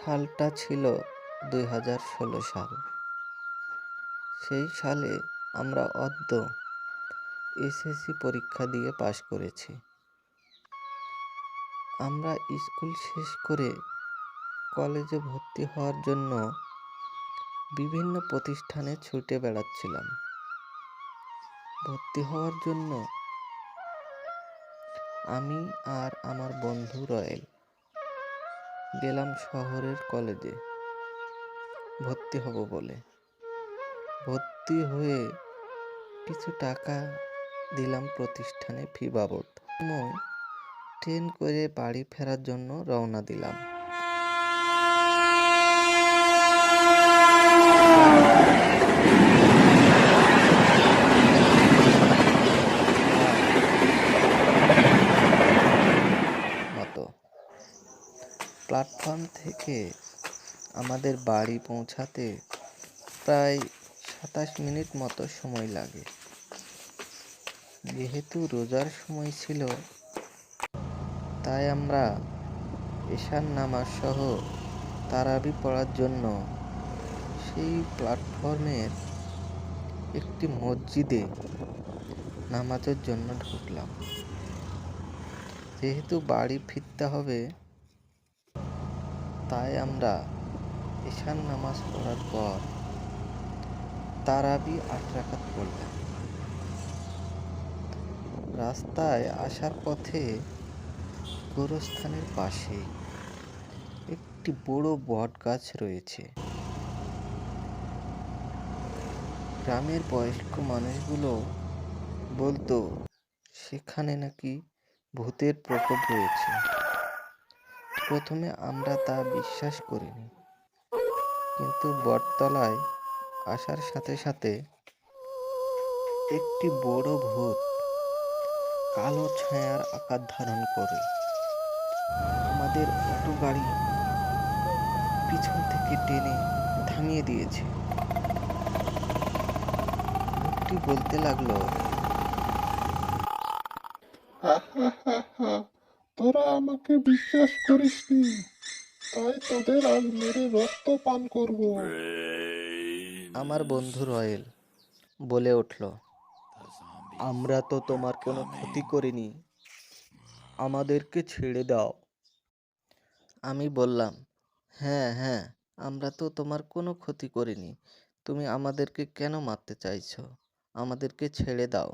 সালটা ছিল 2016 সাল। সেই সালে আমরা এসএসসি পরীক্ষা দিয়ে পাশ করেছি। আমরা স্কুল শেষ করে কলেজে ভর্তি হওয়ার জন্য বিভিন্ন প্রতিষ্ঠানে ছুটে বেড়াচ্ছিলাম। ভর্তি হওয়ার জন্য আমি আর আমার বন্ধু রয়েল গেলাম শহরের কলেজে ভর্তি হব বলে। ভর্তি হয়ে কিছু টাকা দিলাম প্রতিষ্ঠানে ফি বাবদ। ট্রেন করে বাড়ি ফেরার জন্য রওনা দিলাম। প্ল্যাটফর্ম থেকে আমাদের বাড়ি পৌঁছাতে প্রায় 27 মিনিট মতো সময় লাগে। যেহেতু রোজার সময় ছিল, তাই আমরা এশার নামাজ সহ তারাবি পড়ার জন্য সেই প্ল্যাটফর্মের একটি মসজিদে নামাজের জন্য ঢুকলাম। যেহেতু বাড়ি ফিরতে হবে, তাই আমরা এশার নামাজ পড়ার পর তারাবি 8 রাকাত পড়লাম। রাস্তায় আসার পথে গোরস্থানের পাশে একটি বড় বট গাছ রয়েছে। গ্রামের বয়স্ক মানুষগুলো বলতো সেখানে নাকি ভূতের প্রকোপ রয়েছে। প্রথমে আমরা তা বিশ্বাস করিনি, কিন্তু বটতলায় আসার সাথে সাথে একটি বড় ভূত কালো ছায়ার আকার ধারণ করে আমাদের অটো গাড়ি পিছন থেকে টেনে থামিয়ে দিয়েছে। ভূতটি বলতে লাগলো, তোরা আমাকে বিশ্বাস করিসনি, তাই তোদের আজ মেরে রক্ত পান করবো। আমার বন্ধু রয়েল বলে উঠল, আমরা তো তোমার কোনো ক্ষতি করিনি, আমাদেরকে ছেড়ে দাও। আমি বললাম, হ্যাঁ, আমরা তো তোমার কোনো ক্ষতি করিনি, তুমি আমাদেরকে কেন মারতে চাইছো? আমাদেরকে ছেড়ে দাও।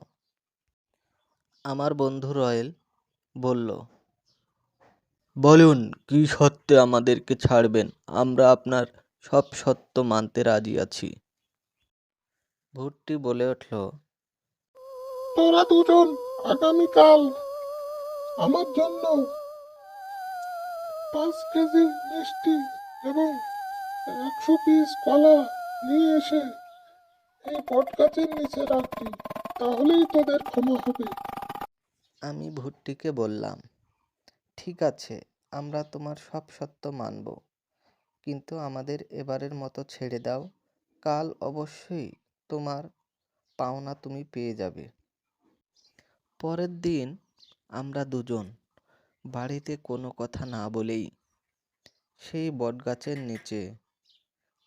আমার বন্ধু রয়েল বলল, বলুন কি সত্যে আমাদেরকে ছাড়বেন? আমরা আপনার সব সত্য মানতে রাজি আছি। ভূতটি বলে উঠল, তোরা দুজন আগামীকাল আমার জন্য 5 কেজি মিষ্টি এবং 100 পিস কলা নিয়ে এসে এই বট গাছের নিচে রাখবি, তাহলেই তোদের ক্ষমা হবে। আমি ভূতটিকে বললাম, ঠিক আছে, আমরা তোমার সব সত্য মানব, কিন্তু আমাদের এবারের মতো ছেড়ে দাও। কাল অবশ্যই তোমার পাওনা তুমি পেয়ে যাবে। পরের দিন আমরা দুজন বাড়িতে কোনো কথা না বলেই সেই বটগাছের নিচে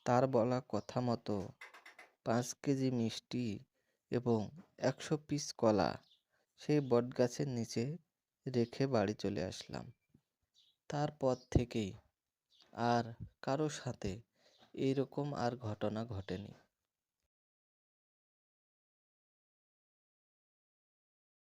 তার বলা কথা মতো 5 কেজি মিষ্টি এবং 100 পিস কলা সেই বটগাছের নিচে রেখে বাড়ি চলে আসলাম। তারপর থেকেই আর কারো সাথে এইরকম আর ঘটনা ঘটেনি।